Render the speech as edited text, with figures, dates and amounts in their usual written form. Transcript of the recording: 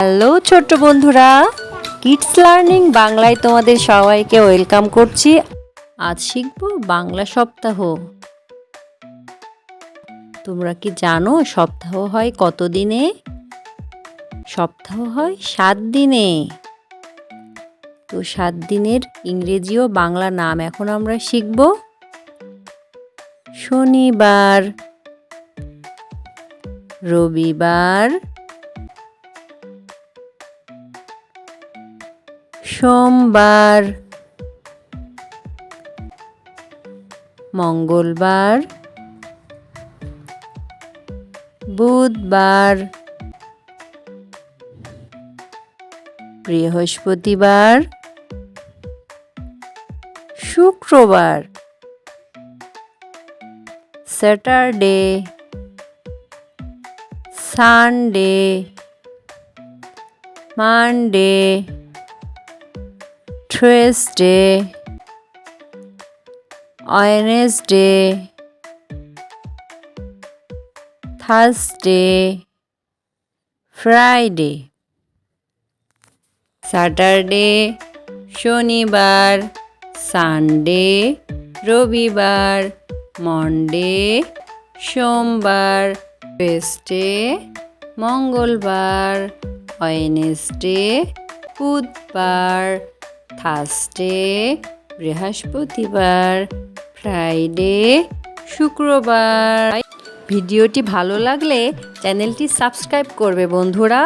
Hello ছোট্ট বন্ধুরা, kids learning বাংলায় তোমাদের সবাইকে ওয়েলকাম করছি। আজ শিখব বাংলা সপ্তাহ। তোমরা কি জানো সপ্তাহ হয় কত দিনে? সপ্তাহ হয় 7 দিনে। তো 7 দিনের ইংরেজি ও বাংলা নাম এখন আমরা শিখব। শনিবার, রবিবার, সোমবার, মঙ্গলবার, বুধবার, বৃহস্পতিবার, শুক্রবার, Saturday, Sunday, Monday, Thursday, Wednesday, Thursday, Friday. Saturday, শনিবার, সানডে, রবিবার, মন্ডে, সোমবার, টুয়েসডে, মঙ্গলবার, ওয়েডনেসডে, বুধবার, থার্সডে, বৃহস্পতিবার, ফ্রাইডে, শুক্রবার। ভিডিওটি ভালো লাগলে চ্যানেলটি সাবস্ক্রাইব করবে বন্ধুরা।